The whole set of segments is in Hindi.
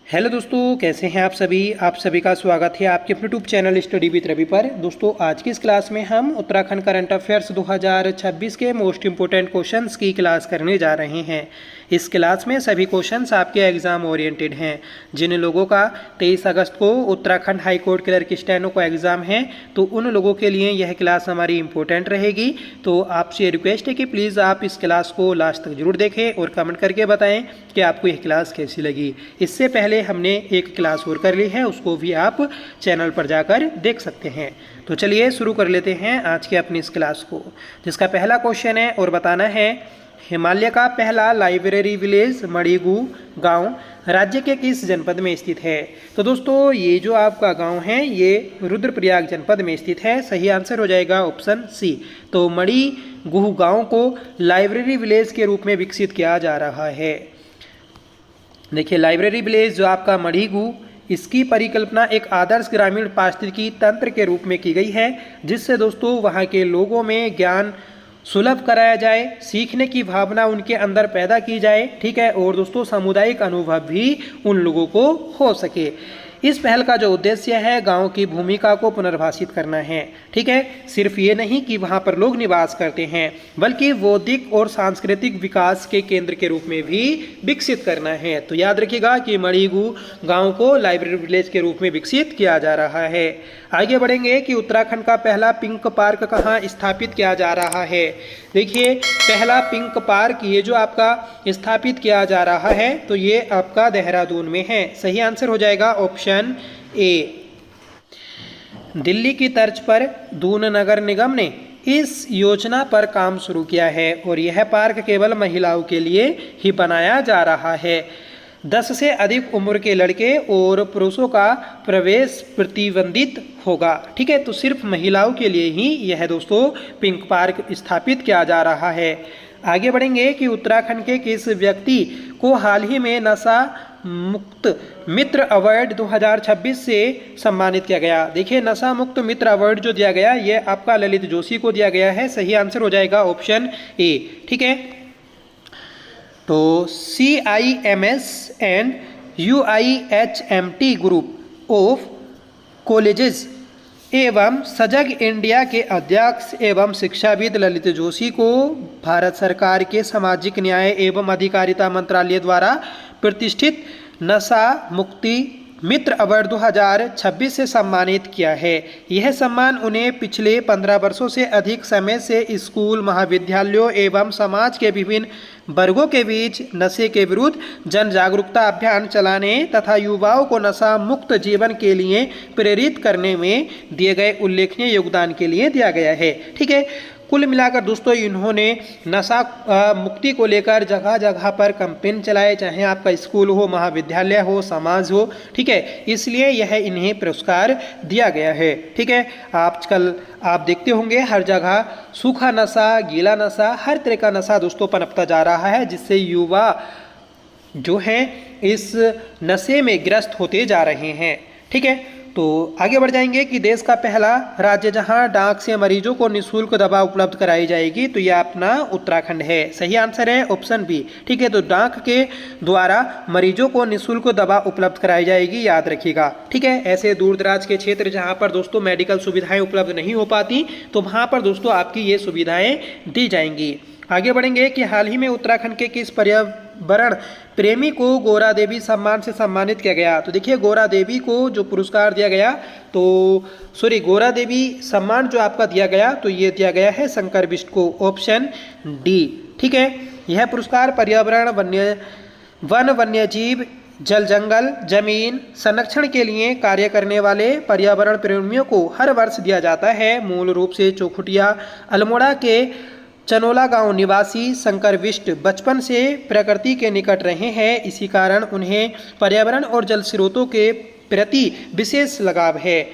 हेलो दोस्तों, कैसे हैं आप सभी का स्वागत है आपके अपने YouTube channel study with Ravi पर। दोस्तों, आज की इस क्लास में हम उत्तराखंड करंट अफेयर्स 2026 के मोस्ट इंपोर्टेंट क्वेश्चंस की क्लास करने जा रहे हैं। इस क्लास में सभी क्वेश्चंस आपके एग्जाम ओरिएंटेड हैं। जिन लोगों का 23 अगस्त को Uttarakhand high court clerk steno का एग्ज़ाम है, तो उन लोगों के लिए यह क्लास हमारी इंपॉर्टेंट रहेगी। तो आपसे रिक्वेस्ट है कि प्लीज़ आप इस क्लास को लास्ट तक जरूर देखें और कमेंट करके बताएं कि आपको यह क्लास कैसी लगी। इससे पहले हमने एक क्लास और कर ली है, उसको भी आप चैनल पर जाकर देख सकते हैं। तो चलिए शुरू कर लेते हैं आज के अपनी इस क्लास को, जिसका पहला क्वेश्चन है और बताना है हिमालय का पहला लाइब्रेरी विलेज मणिगु गांव राज्य के किस जनपद में स्थित है। तो दोस्तों, ये जो आपका गांव है ये रुद्रप्रयाग जनपद में स्थित है। सही आंसर हो जाएगा ऑप्शन सी। तो मणिगु गांव को लाइब्रेरी विलेज के रूप में विकसित किया जा रहा है। देखिए, लाइब्रेरी विलेज जो आपका मणिगु, इसकी परिकल्पना एक आदर्श ग्रामीण पारिस्थितिकी तंत्र के रूप में की गई है, जिससे दोस्तों वहाँ के लोगों में ज्ञान सुलभ कराया जाए, सीखने की भावना उनके अंदर पैदा की जाए, ठीक है, और दोस्तों सामुदायिक अनुभव भी उन लोगों को हो सके। इस पहल का जो उद्देश्य है गांव की भूमिका को पुनर्भाषित करना है, ठीक है। सिर्फ ये नहीं कि वहां पर लोग निवास करते हैं, बल्कि बौद्धिक और सांस्कृतिक विकास के केंद्र के रूप में भी विकसित करना है। तो याद रखिएगा कि मणिगु गांव को लाइब्रेरी विलेज के रूप में विकसित किया जा रहा है। आगे बढ़ेंगे कि उत्तराखंड का पहला पिंक पार्क कहाँ स्थापित किया जा रहा है। देखिए, पहला पिंक पार्क ये जो आपका स्थापित किया जा रहा है, तो ये आपका देहरादून में है। सही आंसर हो जाएगा ऑप्शन ए। दिल्ली की तर्ज पर दून नगर निगम ने इस योजना पर काम शुरू किया है और यह पार्क केवल महिलाओं के लिए ही बनाया जा रहा है। 10 से अधिक उम्र के लड़के और पुरुषों का प्रवेश प्रतिबंधित होगा, ठीक है। तो सिर्फ महिलाओं के लिए ही यह दोस्तों पिंक पार्क स्थापित किया जा रहा है। आगे बढ़ेंगे कि उत्तराखंड के किस व्यक्ति को हाल ही में नशा मुक्त मित्र अवार्ड 2026 से सम्मानित किया गया। देखिए, नशा मुक्त मित्र अवार्ड जो दिया गया ये आपका ललित जोशी को दिया गया है। सही आंसर हो जाएगा ऑप्शन ए, ठीक है। तो CIMS and UIHMT group of colleges एवं सजग इंडिया के अध्यक्ष एवं शिक्षाविद ललित जोशी को भारत सरकार के सामाजिक न्याय एवं अधिकारिता मंत्रालय द्वारा प्रतिष्ठित नशा मुक्ति मित्र अवार्ड 2026 से सम्मानित किया है। यह सम्मान उन्हें पिछले 15 वर्षों से अधिक समय से स्कूल, महाविद्यालयों एवं समाज के विभिन्न वर्गों के बीच नशे के विरुद्ध जन जागरूकता अभियान चलाने तथा युवाओं को नशा मुक्त जीवन के लिए प्रेरित करने में दिए गए उल्लेखनीय योगदान के लिए दिया गया है, ठीक है। कुल मिलाकर दोस्तों इन्होंने नशा मुक्ति को लेकर जगह जगह पर कैंपेन चलाए, चाहे आपका स्कूल हो, महाविद्यालय हो, समाज हो, ठीक है। इसलिए यह इन्हें पुरस्कार दिया गया है, ठीक है। आजकल आप देखते होंगे हर जगह सूखा नशा, गीला नशा, हर तरह का नशा दोस्तों पनपता जा रहा है, जिससे युवा जो हैं इस नशे में ग्रस्त होते जा रहे हैं, ठीक है। तो आगे बढ़ जाएंगे कि देश का पहला राज्य जहां डाक से मरीजों को निःशुल्क दवा उपलब्ध कराई जाएगी, तो यह अपना उत्तराखंड है। सही आंसर है ऑप्शन बी, ठीक है। तो डाक के द्वारा मरीजों को निःशुल्क दवा उपलब्ध कराई जाएगी, याद रखिएगा, ठीक है। ऐसे दूर दराज के क्षेत्र जहां पर दोस्तों मेडिकल सुविधाएं उपलब्ध नहीं हो पाती, तो वहां पर दोस्तों आपकी ये सुविधाएं दी जाएंगी। आगे बढ़ेंगे कि हाल ही में उत्तराखंड के किस पर्यावरण प्रेमी को गौरा देवी सम्मान से सम्मानित किया गया। तो देखिए, गौरा देवी को जो पुरस्कार दिया गया, तो गौरा देवी सम्मान जो आपका दिया गया, तो ये दिया गया है शंकर बिष्ट को, ऑप्शन डी, ठीक है। यह पुरस्कार पर्यावरण, वन्यजीव, जल जंगल, जमीन संरक्षण के लिए कार्य करने वाले पर्यावरण प्रेमियों को हर वर्ष दिया जाता है। मूल रूप से चौखुटिया अल्मोड़ा के चनोला गांव निवासी शंकर बिष्ट बचपन से प्रकृति के निकट रहे हैं, इसी कारण उन्हें पर्यावरण और जल स्रोतों के प्रति विशेष लगाव है।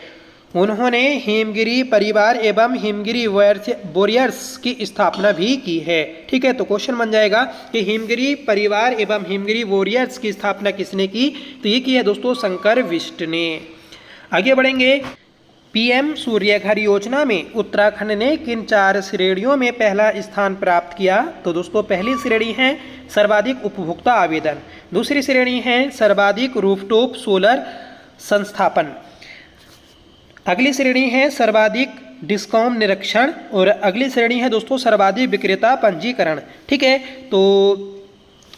उन्होंने हिमगिरी परिवार एवं हिमगिरी वॉरियर्स की स्थापना भी की है, ठीक है। तो क्वेश्चन बन जाएगा कि हिमगिरी परिवार एवं हिमगिरी वॉरियर्स की स्थापना किसने की, तो ये की है दोस्तों शंकर बिष्ट ने। आगे बढ़ेंगे पीएम सूर्य घर योजना में उत्तराखंड ने किन 4 श्रेणियों में पहला स्थान प्राप्त किया? तो दोस्तों पहली श्रेणी है सर्वाधिक उपभोक्ता आवेदन, दूसरी श्रेणी है सर्वाधिक रूफटॉप सोलर संस्थापन, अगली श्रेणी है सर्वाधिक डिस्कॉम निरीक्षण और अगली श्रेणी है दोस्तों सर्वाधिक विक्रेता पंजीकरण। ठीक है, तो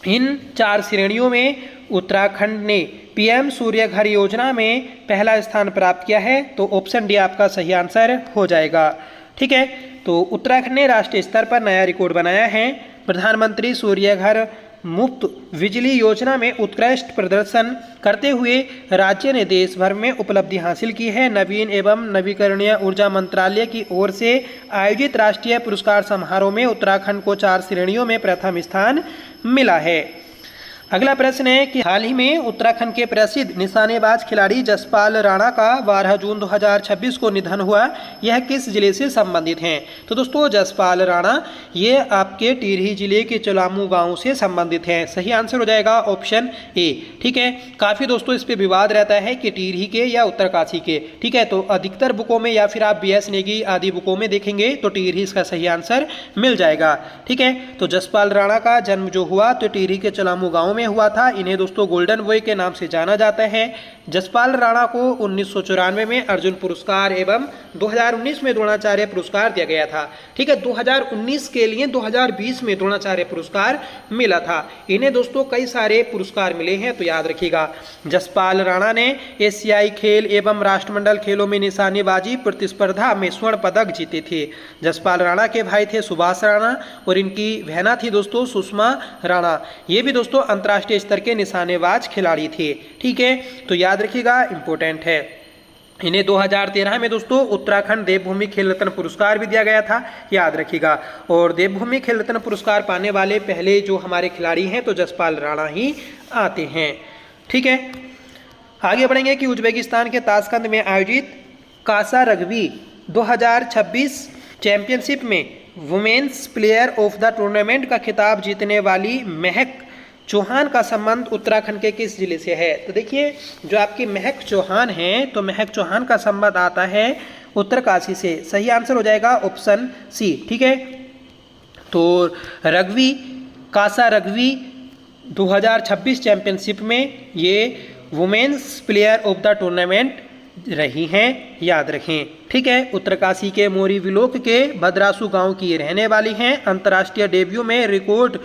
इन 4 श्रेणियों में उत्तराखंड ने पीएम सूर्य घर योजना में पहला स्थान प्राप्त किया है, तो ऑप्शन डी आपका सही आंसर हो जाएगा। ठीक है, तो उत्तराखंड ने राष्ट्रीय स्तर पर नया रिकॉर्ड बनाया है। प्रधानमंत्री सूर्य घर मुफ्त बिजली योजना में उत्कृष्ट प्रदर्शन करते हुए राज्य ने देश भर में उपलब्धि हासिल की है। नवीन एवं नवीकरणीय ऊर्जा मंत्रालय की ओर से आयोजित राष्ट्रीय पुरस्कार समारोह में उत्तराखंड को 4 श्रेणियों में प्रथम स्थान मिला है। अगला प्रश्न है कि हाल ही में उत्तराखंड के प्रसिद्ध निशानेबाज खिलाड़ी जसपाल राणा का 12 जून 2026 को निधन हुआ, यह किस जिले से संबंधित हैं? तो दोस्तों जसपाल राणा ये आपके टिहरी जिले के चलामू गांव से संबंधित हैं। सही आंसर हो जाएगा ऑप्शन ए। ठीक है, काफ़ी दोस्तों इस पे विवाद रहता है कि टिहरी के या उत्तरकाशी के। ठीक है, तो अधिकतर बुकों में या फिर आप BS नेगी आदि बुकों में देखेंगे तो टिहरी इसका सही आंसर मिल जाएगा। ठीक है, तो जसपाल राणा का जन्म जो हुआ तो टिहरी के चलामू गाँव में हुआ था। इन्हें दोस्तों गोल्डन बॉय के नाम से जाना जाता है। जसपाल राणा को 1994 में अर्जुन पुरस्कार एवं 2019 में द्रोणाचार्य पुरस्कार दिया गया था। ठीक है, 2019 के लिए 2020 में द्रोणाचार्य पुरस्कार मिला था। इन्हें दोस्तों कई सारे पुरस्कार मिले हैं, तो याद रखिएगा। जसपाल राणा ने एशियाई खेल एवं राष्ट्रमंडल खेलों में निशानेबाजी प्रतिस्पर्धा में स्वर्ण पदक जीते थे। जसपाल राणा के भाई थे सुभाष राणा और इनकी बहना थी दोस्तों सुषमा राणा। ये भी दोस्तों अंतर्राष्ट्रीय स्तर के निशानेबाज खिलाड़ी थे। ठीक है, तो याद रखिएगा, इंपॉर्टेंट है। इन्हें 2013 में दोस्तों उत्तराखंड देवभूमि खेल रत्न पुरस्कार भी दिया गया था, याद रखिएगा। और देवभूमि खेल रत्न पुरस्कार पाने वाले पहले जो हमारे खिलाड़ी हैं तो जसपाल राणा ही आते हैं। ठीक है, आगे बढ़ेंगे कि उज्बेकिस्तान के ताशकंद में आयोजित कासा रग्बी 2026 चैंपियनशिप में women's player of the tournament का खिताब जीतने वाली महक चौहान का संबंध उत्तराखंड के किस जिले से है? तो देखिए, जो आपकी महक चौहान हैं तो महक चौहान का संबंध आता है उत्तरकाशी से। सही आंसर हो जाएगा ऑप्शन सी। ठीक है, तो रग्बी कासा रग्बी 2026 चैंपियनशिप में ये women's player of the tournament रही हैं, याद रखें। ठीक है, उत्तरकाशी के मोरी विलोक के भद्रासू गांव की रहने वाली हैं। अंतर्राष्ट्रीय डेब्यू में रिकॉर्ड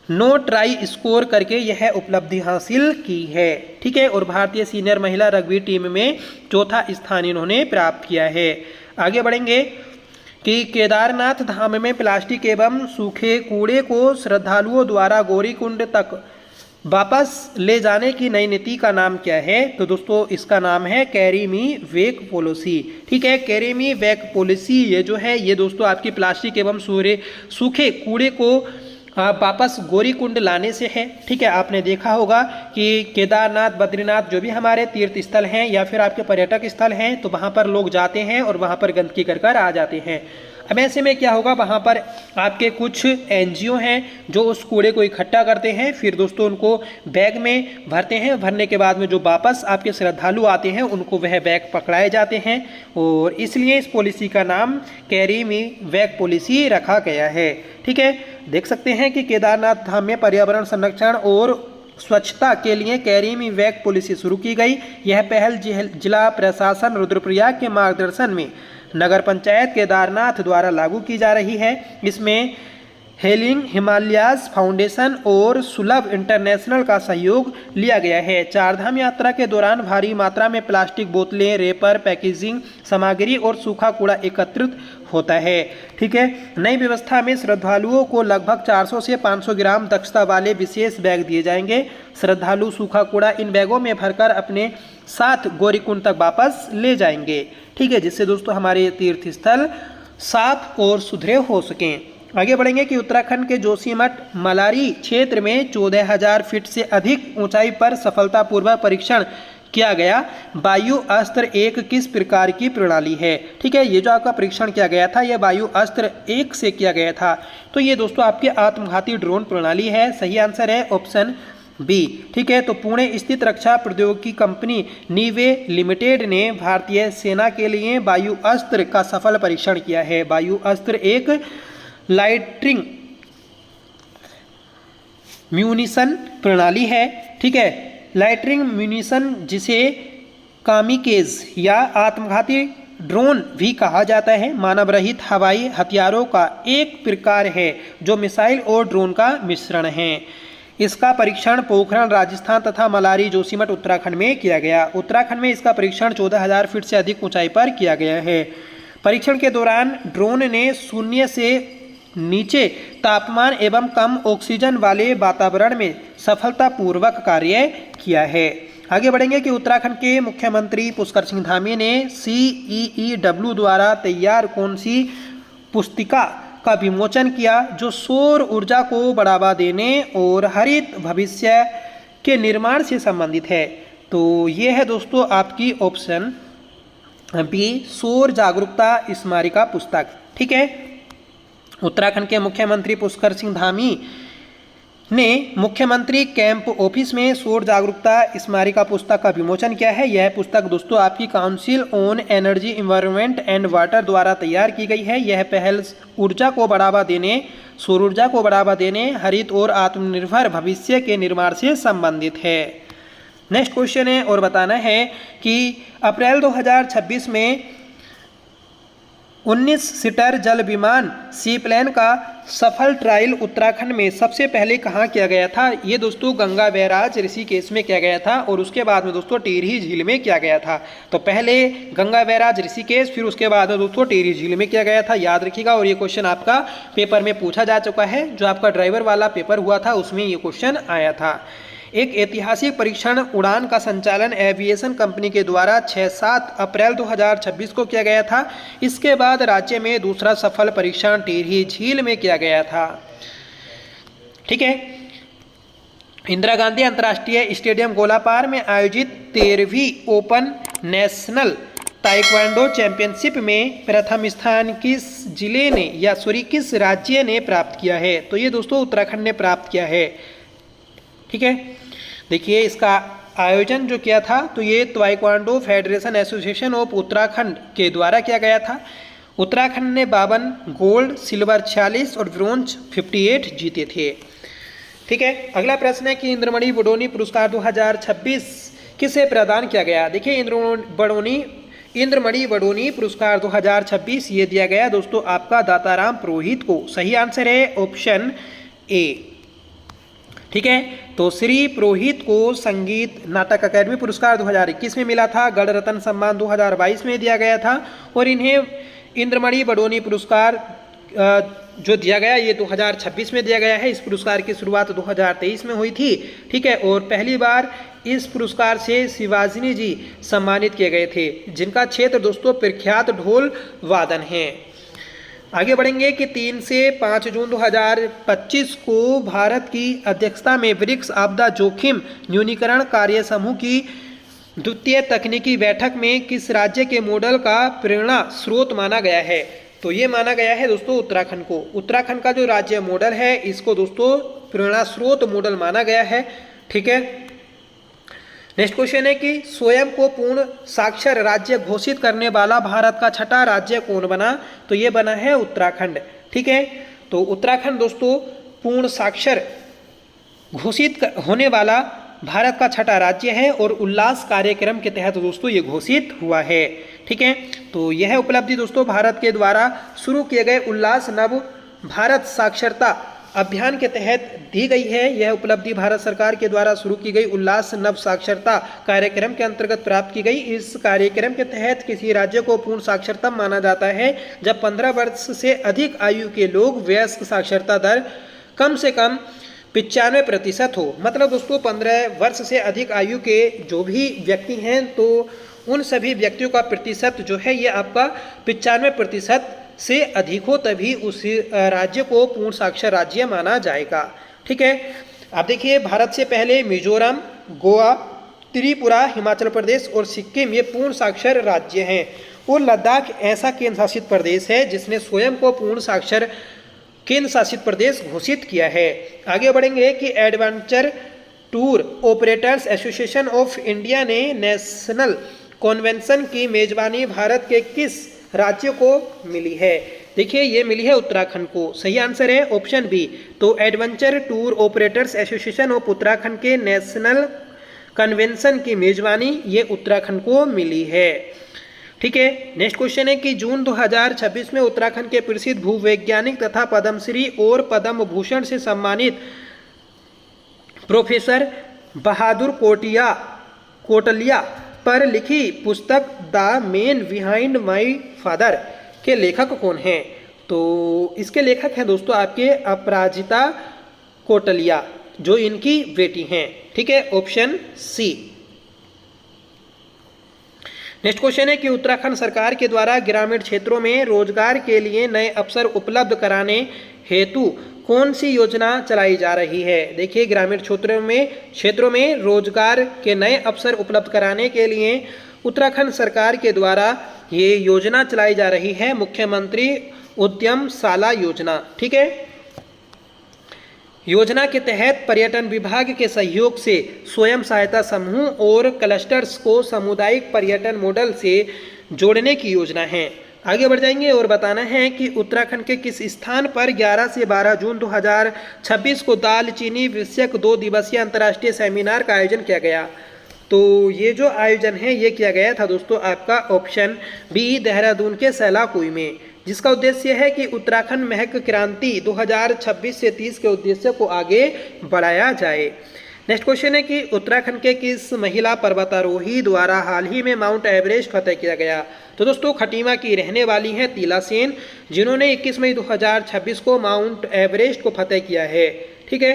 9 ट्राई स्कोर करके यह उपलब्धि हासिल की है। ठीक है, और भारतीय सीनियर महिला रग्बी टीम में 4था स्थान इन्होंने प्राप्त किया है। आगे बढ़ेंगे कि केदारनाथ धाम में प्लास्टिक एवं सूखे कूड़े को श्रद्धालुओं द्वारा गौरीकुंड तक वापस ले जाने की नई नीति का नाम क्या है? तो दोस्तों इसका नाम है कैरी मी वैक पॉलिसी। ठीक है, कैरी मी वैक पॉलिसी ये जो है ये दोस्तों आपकी प्लास्टिक एवं सूखे कूड़े को वापस गौरीकुंड लाने से है। ठीक है, आपने देखा होगा कि केदारनाथ बद्रीनाथ जो भी हमारे तीर्थ स्थल हैं या फिर आपके पर्यटक स्थल हैं तो वहाँ पर लोग जाते हैं और वहाँ पर गंदगी कर कर आ जाते हैं। अब ऐसे में क्या होगा, वहाँ पर आपके कुछ NGO हैं जो उस कूड़े को इकट्ठा करते हैं, फिर दोस्तों उनको बैग में भरते हैं। भरने के बाद में जो वापस आपके श्रद्धालु आते हैं उनको वह बैग पकड़ाए जाते हैं और इसलिए इस पॉलिसी का नाम कैरी मी वैक पॉलिसी रखा गया है। ठीक है, देख सकते हैं कि केदारनाथ धाम में पर्यावरण संरक्षण और स्वच्छता के लिए कैरी मी वैक पॉलिसी शुरू की गई। यह पहल जिला प्रशासन रुद्रप्रयाग के मार्गदर्शन में नगर पंचायत केदारनाथ द्वारा लागू की जा रही है। इसमें हेलिंग हिमालयाज फाउंडेशन और सुलभ इंटरनेशनल का सहयोग लिया गया है। चारधाम यात्रा के दौरान भारी मात्रा में प्लास्टिक बोतलें, रेपर, पैकेजिंग सामग्री और सूखा कूड़ा एकत्रित होता है। ठीक है, नई व्यवस्था में श्रद्धालुओं को लगभग 400 से 500 ग्राम दक्षता वाले विशेष बैग दिए जाएंगे। श्रद्धालु सूखा कूड़ा इन बैगों में भरकर अपने साथ गौरीकुंड तक वापस ले जाएंगे। ठीक है, जिससे दोस्तों हमारे तीर्थ स्थल साफ और सुधरे हो सकें। आगे बढ़ेंगे कि उत्तराखंड के जोशीमठ मलारी क्षेत्र में 14,000 फीट से अधिक ऊंचाई पर सफलतापूर्वक परीक्षण किया गया वायु अस्त्र 1 किस प्रकार की प्रणाली है? ठीक है, ये जो आपका परीक्षण किया गया था यह वायु अस्त्र 1 से किया गया था। तो ये दोस्तों आपकी आत्मघाती ड्रोन प्रणाली है। सही आंसर है ऑप्शन बी। ठीक है, तो पुणे स्थित रक्षा प्रौद्योगिकी कंपनी नीवे लिमिटेड ने भारतीय सेना के लिए वायु अस्त्र का सफल परीक्षण किया है। वायु अस्त्र एक लाइटरिंग म्यूनिशन प्रणाली है। ठीक है, लाइटरिंग म्यूनिशन जिसे कामिकेज या आत्मघाती ड्रोन भी कहा जाता है, मानव रहित हवाई हथियारों का एक प्रकार है जो मिसाइल और ड्रोन का मिश्रण है। इसका परीक्षण पोखरण राजस्थान तथा मलारी जोशीमठ उत्तराखंड में किया गया। उत्तराखंड में इसका परीक्षण 14,000 फीट से अधिक ऊंचाई पर किया गया है। परीक्षण के दौरान ड्रोन ने शून्य से नीचे तापमान एवं कम ऑक्सीजन वाले वातावरण में सफलतापूर्वक कार्य किया है। आगे बढ़ेंगे कि उत्तराखंड के मुख्यमंत्री पुष्कर सिंह धामी ने CEEW द्वारा तैयार कौन सी पुस्तिका का विमोचन किया जो सौर ऊर्जा को बढ़ावा देने और हरित भविष्य के निर्माण से संबंधित है। तो ये है दोस्तों आपकी ऑप्शन बी, सौर जागरूकता स्मारिका पुस्तक। ठीक है, उत्तराखंड के मुख्यमंत्री पुष्कर सिंह धामी ने मुख्यमंत्री कैंप ऑफिस में सौर जागरूकता स्मारिका पुस्तक का विमोचन किया है। यह पुस्तक दोस्तों आपकी council on energy environment and water द्वारा तैयार की गई है। यह पहल ऊर्जा को बढ़ावा देने, सौर ऊर्जा को बढ़ावा देने, हरित और आत्मनिर्भर भविष्य के निर्माण से संबंधित है। नेक्स्ट क्वेश्चन है और बताना है कि अप्रैल 2026 में 19 सीटर जल विमान सीप्लेन का सफल ट्रायल उत्तराखंड में सबसे पहले कहाँ किया गया था? ये दोस्तों गंगा बैराज ऋषिकेश में किया गया था और उसके बाद में दोस्तों टिहरी झील में किया गया था। तो पहले गंगा बैराज ऋषिकेश, फिर उसके बाद में दोस्तों टिहरी झील में किया गया था, याद रखिएगा। और ये क्वेश्चन आपका पेपर में पूछा जा चुका है, जो आपका ड्राइवर वाला पेपर हुआ था उसमें ये क्वेश्चन आया था। एक ऐतिहासिक परीक्षण उड़ान का संचालन एविएशन कंपनी के द्वारा 6-7 अप्रैल 2026 को किया गया था। इसके बाद राज्य में दूसरा सफल परीक्षण टिहरी झील में किया गया था। ठीक है, इंदिरा गांधी अंतर्राष्ट्रीय स्टेडियम गोलापार में आयोजित 13वीं ओपन नेशनल ताइक्वांडो चैंपियनशिप में प्रथम स्थान किस जिले ने किस राज्य ने प्राप्त किया है? तो ये दोस्तों उत्तराखंड ने प्राप्त किया है। ठीक है, देखिए इसका आयोजन जो किया था तो ये taekwondo federation association of Uttarakhand के द्वारा किया गया था। उत्तराखंड ने 52 गोल्ड, सिल्वर 46 और ब्रोंज 58 जीते थे। ठीक है, अगला प्रश्न है कि इंद्रमणि बडोनी पुरस्कार 2026 किसे प्रदान किया गया? देखिए इंद्रमणि बडोनी पुरस्कार 2026 ये दिया गया दोस्तों आपका दाताराम पुरोहित को। सही आंसर है ऑप्शन ए। ठीक है, तो श्री पुरोहित को संगीत नाटक अकादमी पुरस्कार 2021 में मिला था। गण रत्न सम्मान 2022 में दिया गया था और इन्हें इंद्रमणि बडोनी पुरस्कार जो दिया गया ये 2026 में दिया गया है। इस पुरस्कार की शुरुआत 2023 में हुई थी। ठीक है, और पहली बार इस पुरस्कार से शिवाजिनी जी सम्मानित किए गए थे, जिनका क्षेत्र दोस्तों प्रख्यात ढोल वादन है। आगे बढ़ेंगे कि 3 से 5 जून 2025 को भारत की अध्यक्षता में ब्रिक्स आपदा जोखिम न्यूनीकरण कार्य समूह की द्वितीय तकनीकी बैठक में किस राज्य के मॉडल का प्रेरणा स्रोत माना गया है? तो ये माना गया है दोस्तों उत्तराखंड को। उत्तराखंड का जो राज्य मॉडल है इसको दोस्तों प्रेरणा स्रोत मॉडल माना गया है। ठीक है, नेक्स्ट क्वेश्चन है कि स्वयं को पूर्ण साक्षर राज्य घोषित करने वाला भारत का छठा राज्य कौन बना? तो ये बना है उत्तराखंड। ठीक है, तो उत्तराखंड दोस्तों पूर्ण साक्षर घोषित होने वाला भारत का छठा राज्य है और उल्लास कार्यक्रम के तहत दोस्तों ये घोषित हुआ है। ठीक है, तो यह उपलब्धि दोस्तों भारत के द्वारा शुरू किए गए उल्लास नव भारत साक्षरता अभियान के तहत दी गई है। यह उपलब्धि भारत सरकार के द्वारा शुरू की गई उल्लास नव साक्षरता कार्यक्रम के अंतर्गत प्राप्त की गई। इस कार्यक्रम के तहत किसी राज्य को पूर्ण साक्षरता माना जाता है जब 15 वर्ष से अधिक आयु के लोग वयस्क साक्षरता दर कम से कम 95% हो। मतलब दोस्तों 15 वर्ष से अधिक आयु के जो भी व्यक्ति हैं तो उन सभी व्यक्तियों का प्रतिशत जो है ये आपका 95% से अधिक हो, तभी उस राज्य को पूर्ण साक्षर राज्य माना जाएगा। ठीक है, आप देखिए भारत से पहले मिजोरम, गोवा, त्रिपुरा, हिमाचल प्रदेश और सिक्किम ये पूर्ण साक्षर राज्य हैं और लद्दाख ऐसा केंद्र शासित प्रदेश है जिसने स्वयं को पूर्ण साक्षर केंद्र शासित प्रदेश घोषित किया है। आगे बढ़ेंगे कि adventure tour operators association of India ने नेशनल कॉन्वेंशन की मेजबानी भारत के किस राज्य को मिली है? देखिए ये मिली है उत्तराखंड को। सही आंसर है ऑप्शन बी। तो adventure tour operators association of Uttarakhand के नेशनल कन्वेंशन की मेजबानी ये उत्तराखंड को मिली है। ठीक है, नेक्स्ट क्वेश्चन है कि जून 2026 में उत्तराखंड के प्रसिद्ध भूवैज्ञानिक तथा पद्मश्री और पद्म भूषण से सम्मानित प्रोफेसर बहादुर कोटलिया पर लिखी पुस्तक the man behind my father के लेखक कौन हैं? तो इसके लेखक हैं दोस्तों आपके अपराजिता कोटलिया, जो इनकी बेटी हैं। ठीक है, ऑप्शन सी। नेक्स्ट क्वेश्चन है कि उत्तराखंड सरकार के द्वारा ग्रामीण क्षेत्रों में रोजगार के लिए नए अवसर उपलब्ध कराने हेतु कौन सी योजना चलाई जा रही है? देखिए ग्रामीण क्षेत्रों में रोजगार के नए अवसर उपलब्ध कराने के लिए उत्तराखंड सरकार के द्वारा ये योजना चलाई जा रही है, मुख्यमंत्री उद्यमशाला योजना। ठीक है, योजना के तहत पर्यटन विभाग के सहयोग से स्वयं सहायता समूह और क्लस्टर्स को सामुदायिक पर्यटन मॉडल से जोड़ने की योजना है। आगे बढ़ जाएंगे और बताना है कि उत्तराखंड के किस स्थान पर 11 से 12 जून 2026 को दालचीनी विषयक 2 दिवसीय अंतर्राष्ट्रीय सेमिनार का आयोजन किया गया। तो ये जो आयोजन है ये किया गया था दोस्तों आपका ऑप्शन बी, देहरादून के सैलाकुई में, जिसका उद्देश्य है कि उत्तराखंड महक क्रांति 2026 से 30 के उद्देश्य को आगे बढ़ाया जाए। नेक्स्ट क्वेश्चन है कि उत्तराखंड के किस महिला पर्वतारोही द्वारा हाल ही में माउंट एवरेस्ट फतेह किया गया? तो दोस्तों खटीमा की रहने वाली हैं तीला सेन, जिन्होंने 21 मई 2026 को माउंट एवरेस्ट को फतेह किया है। ठीक है,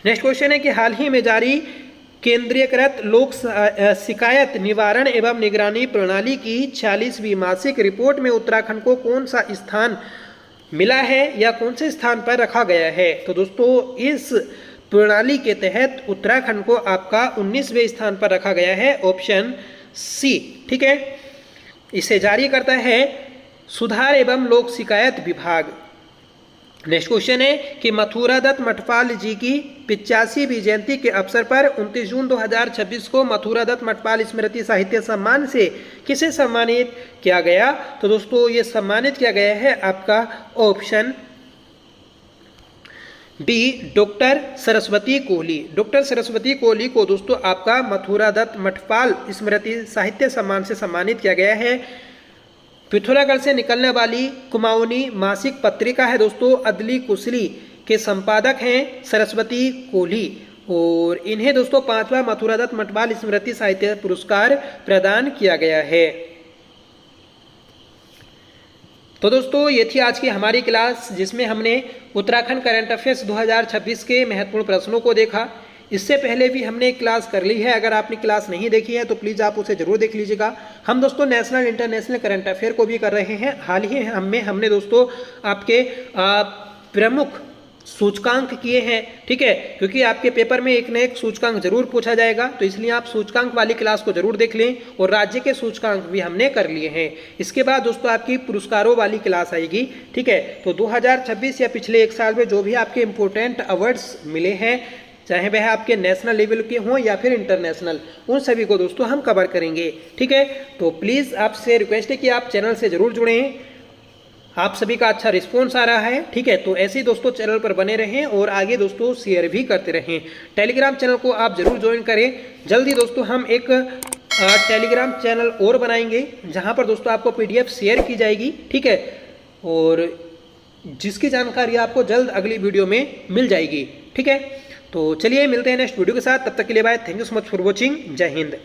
नेक्स्ट क्वेश्चन है कि हाल ही में जारी केंद्रीयकृत लोक शिकायत निवारण एवं निगरानी प्रणाली की 46वीं मासिक रिपोर्ट में उत्तराखंड को कौन सा स्थान मिला है या कौन से स्थान पर रखा गया है? तो दोस्तों इस प्रणाली के तहत उत्तराखंड को आपका 19वें स्थान पर रखा गया है, ऑप्शन सी। ठीक है, इसे जारी करता है सुधार एवं लोक शिकायत विभाग। नेक्स्ट क्वेश्चन है कि मथुरा दत्त मठपाल जी की 85वीं जयंती के अवसर पर 29 जून 2026 को मथुरा दत्त मठपाल स्मृति साहित्य सम्मान से किसे सम्मानित किया गया? तो दोस्तों ये सम्मानित किया गया है आपका option B, doctor Saraswati Kohli. Doctor Saraswati Kohli को दोस्तों आपका मथुरा दत्त मठपाल स्मृति साहित्य सम्मान से सम्मानित किया गया है। पिथौरागढ़ से निकलने वाली कुमाऊनी मासिक पत्रिका है दोस्तों अदली कुशली के संपादक हैं सरस्वती कोहली, और इन्हें दोस्तों 5वां मथुरा दत्त मठपाल स्मृति साहित्य पुरस्कार प्रदान किया गया है। तो दोस्तों ये थी आज की हमारी क्लास, जिसमें हमने उत्तराखंड करंट अफेयर्स 2026 के महत्वपूर्ण प्रश्नों को देखा। इससे पहले भी हमने एक क्लास कर ली है, अगर आपने क्लास नहीं देखी है तो प्लीज़ आप उसे जरूर देख लीजिएगा। हम दोस्तों नेशनल इंटरनेशनल करंट अफेयर को भी कर रहे हैं। हाल ही हमने दोस्तों आपके प्रमुख सूचकांक किए हैं। ठीक है, क्योंकि आपके पेपर में एक न एक सूचकांक जरूर पूछा जाएगा, तो इसलिए आप सूचकांक वाली क्लास को जरूर देख लें। और राज्य के सूचकांक भी हमने कर लिए हैं। इसके बाद दोस्तों आपकी पुरस्कारों वाली क्लास आएगी। ठीक है, तो 2026 या पिछले एक साल में जो भी आपके इंपॉर्टेंट अवार्ड्स मिले हैं, चाहे वह आपके नेशनल लेवल के हों या फिर इंटरनेशनल, उन सभी को दोस्तों हम कवर करेंगे। ठीक है, तो प्लीज़ आपसे रिक्वेस्ट है कि आप चैनल से जरूर जुड़ें। आप सभी का अच्छा रिस्पॉन्स आ रहा है। ठीक है, तो ऐसे ही दोस्तों चैनल पर बने रहें और आगे दोस्तों शेयर भी करते रहें। टेलीग्राम चैनल को आप जरूर ज्वाइन करें। जल्दी दोस्तों हम एक टेलीग्राम चैनल और बनाएंगे, जहां पर दोस्तों आपको PDF शेयर की जाएगी। ठीक है, और जिसकी जानकारी आपको जल्द अगली वीडियो में मिल जाएगी। ठीक है, तो चलिए मिलते हैं नेक्स्ट वीडियो के साथ। तब तक के लिए bye. Thank you so much for watching. जय हिंद।